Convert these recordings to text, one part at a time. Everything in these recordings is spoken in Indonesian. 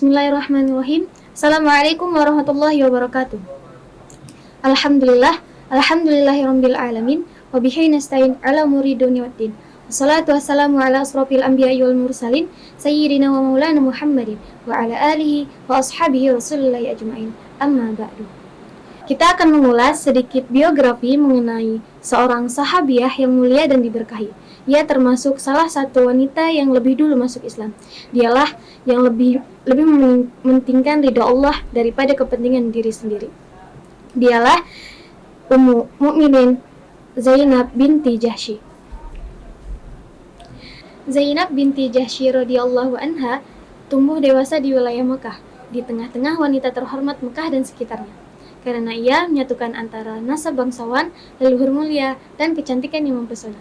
Bismillahirrahmanirrahim. Assalamualaikum warahmatullahi wabarakatuh. Alhamdulillahirabbil alamin wa bihi nasta'in ala umuri dunya waddin. Wassalatu wassalamu ala asrofil anbiya'i wal mursalin sayyidina wa maulana Muhammadin wa ala alihi wa ashabihi rasulillahi ajma'in. Amma ba'du. Kita akan mengulas sedikit biografi mengenai seorang sahabiah yang mulia dan diberkahi. Ia termasuk salah satu wanita yang lebih dulu masuk Islam. Dialah yang lebih mementingkan ridha Allah daripada kepentingan diri sendiri. Dialah Ummu Mukminin Zainab binti Jahsy. Zainab binti Jahsy radhiyallahu anha tumbuh dewasa di wilayah Mekah, di tengah-tengah wanita terhormat Mekah dan sekitarnya. Karena ia menyatukan antara nasab bangsawan, leluhur mulia, dan kecantikan yang mempesona.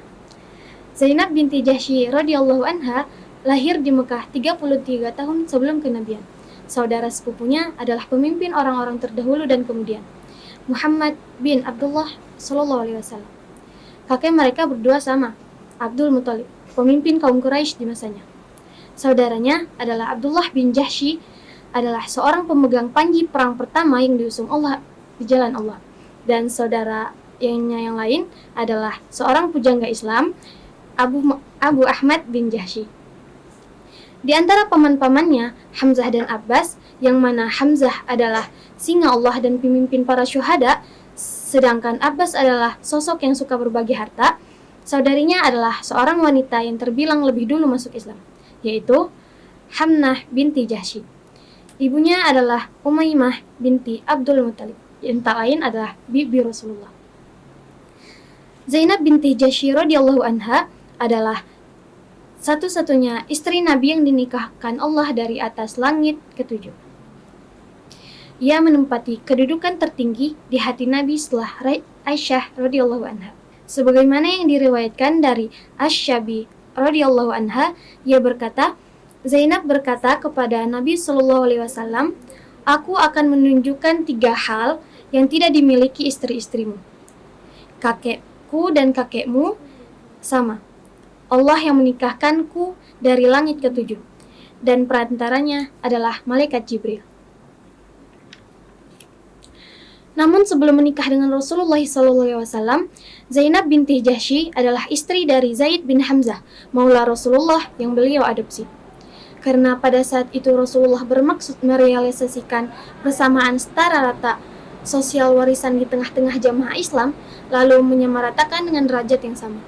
Zainab binti Jahsy radhiyallahu anha lahir di Mekah 33 tahun sebelum kenabian. Saudara sepupunya adalah pemimpin orang-orang terdahulu dan kemudian, Muhammad bin Abdullah sallallahu alaihi wasallam. Kakek mereka berdua sama, Abdul Muthalib, pemimpin kaum Quraisy di masanya. Saudaranya adalah Abdullah bin Jahsy, adalah seorang pemegang panji perang pertama yang diusung Allah di jalan Allah. Dan saudara yang lain adalah seorang pujangga Islam, Abu Ahmad bin Jahsy. Di antara paman-pamannya, Hamzah dan Abbas, yang mana Hamzah adalah singa Allah dan pemimpin para syuhada, sedangkan Abbas adalah sosok yang suka berbagi harta. Saudarinya adalah seorang wanita yang terbilang lebih dulu masuk Islam, yaitu Hamnah binti Jahsy. Ibunya adalah Umaymah binti Abdul Muthalib, yang tak lain adalah bibi Rasulullah. Zainab binti Jahsy radhiyallahu anha adalah satu-satunya istri Nabi yang dinikahkan Allah dari atas langit ketujuh. Ia menempati kedudukan tertinggi di hati Nabi setelah Aisyah radhiyallahu anha. Sebagaimana yang diriwayatkan dari Asy-Syabi radhiyallahu anha, ia berkata, Zainab berkata kepada Nabi sallallahu alaihi wasallam, "Aku akan menunjukkan 3 hal yang tidak dimiliki istri-istrimu. Kakekku dan kakekmu sama. Allah yang menikahkanku dari langit ketujuh, dan perantaranya adalah malaikat Jibril." Namun sebelum menikah dengan Rasulullah SAW, Zainab binti Jahsy adalah istri dari Zaid bin Hamzah, maula Rasulullah yang beliau adopsi. Karena pada saat itu Rasulullah bermaksud merealisasikan persamaan setara rata sosial warisan di tengah-tengah jamaah Islam, lalu menyamaratakan dengan derajat yang sama.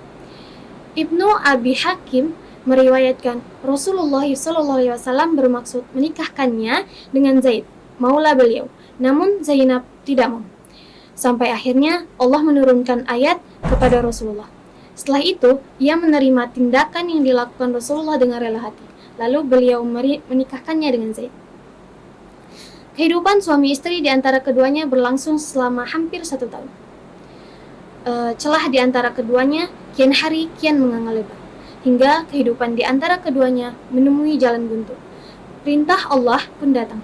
Ibnu Abi Hakim meriwayatkan Rasulullah SAW bermaksud menikahkannya dengan Zaid, maula beliau, namun Zainab tidak mau. Sampai akhirnya Allah menurunkan ayat kepada Rasulullah. Setelah itu, ia menerima tindakan yang dilakukan Rasulullah dengan rela hati. Lalu beliau menikahkannya dengan Zaid. Kehidupan suami istri di antara keduanya berlangsung selama hampir 1 tahun. Celah di antara keduanya kian hari kian menganga lebar, hingga kehidupan di antara keduanya menemui jalan buntu. Perintah Allah pun datang.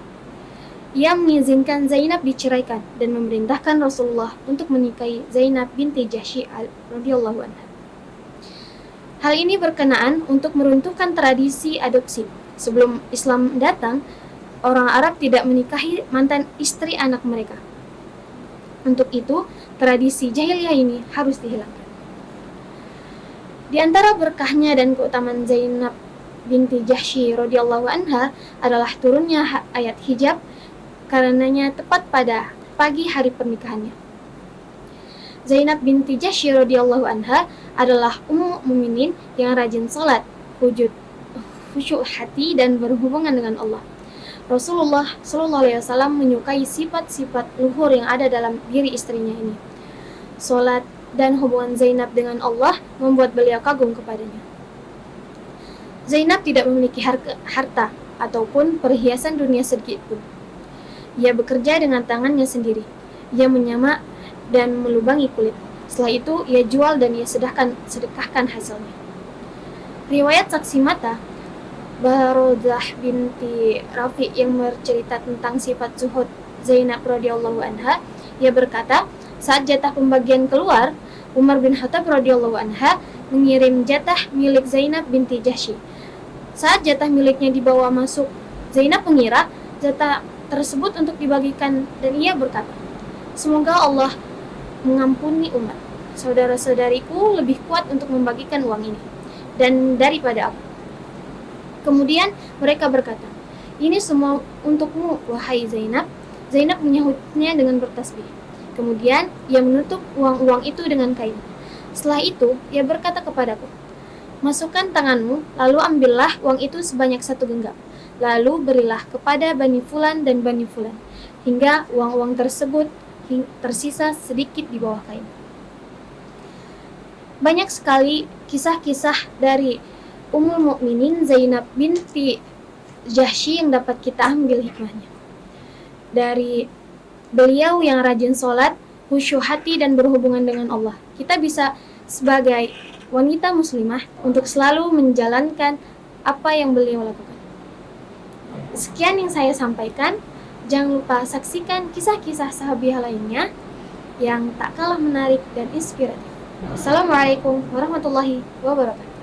Ia mengizinkan Zainab diceraikan dan memerintahkan Rasulullah untuk menikahi Zainab binti Jahsy radhiyallahu anha. Hal ini berkenaan untuk meruntuhkan tradisi adopsi. Sebelum Islam datang, orang Arab tidak menikahi mantan istri anak mereka. Untuk itu, tradisi jahiliyah ini harus dihilangkan. Di antara berkahnya dan keutamaan Zainab binti Jahsy radhiyallahu anha adalah turunnya ayat hijab, karenanya tepat pada pagi hari pernikahannya. Zainab binti Jahsy radhiyallahu anha adalah ummu mukminin yang rajin salat, khusyuk hati dan berhubungan dengan Allah. Rasulullah sallallahu alaihi wasallam menyukai sifat-sifat luhur yang ada dalam diri istrinya ini. Salat dan hubungan Zainab dengan Allah membuat beliau kagum kepadanya. Zainab tidak memiliki harta ataupun perhiasan dunia sedikit pun. Ia bekerja dengan tangannya sendiri. Ia menyamak dan melubangi kulit. Setelah itu, ia jual dan ia sedekahkan hasilnya. Riwayat saksi mata Barodah binti Rafi yang bercerita tentang sifat zuhud Zainab radhiyallahu anha, ia berkata, saat jatah pembagian keluar, Umar bin Khattab radhiyallahu anha mengirim jatah milik Zainab binti Jahsy. Saat jatah miliknya dibawa masuk, Zainab mengira jatah tersebut untuk dibagikan, dan ia berkata, semoga Allah mengampuni umat. Saudara-saudariku lebih kuat untuk membagikan uang ini dan daripada aku. Kemudian mereka berkata, ini semua untukmu, wahai Zainab. Zainab menyahutnya dengan bertasbih. Kemudian ia menutup uang-uang itu dengan kain. Setelah itu ia berkata kepadaku, masukkan tanganmu, lalu ambillah uang itu sebanyak 1 genggam. Lalu berilah kepada Bani Fulan dan Bani Fulan, hingga uang-uang tersebut tersisa sedikit di bawah kain. Banyak sekali kisah-kisah dari Ummul Mukminin Zainab binti Jahsy yang dapat kita ambil hikmahnya. Dari beliau yang rajin sholat, khusyuk hati dan berhubungan dengan Allah, kita bisa sebagai wanita muslimah untuk selalu menjalankan apa yang beliau lakukan. Sekian yang saya sampaikan. Jangan lupa saksikan kisah-kisah sahabiah lainnya yang tak kalah menarik dan inspiratif. Assalamualaikum warahmatullahi wabarakatuh.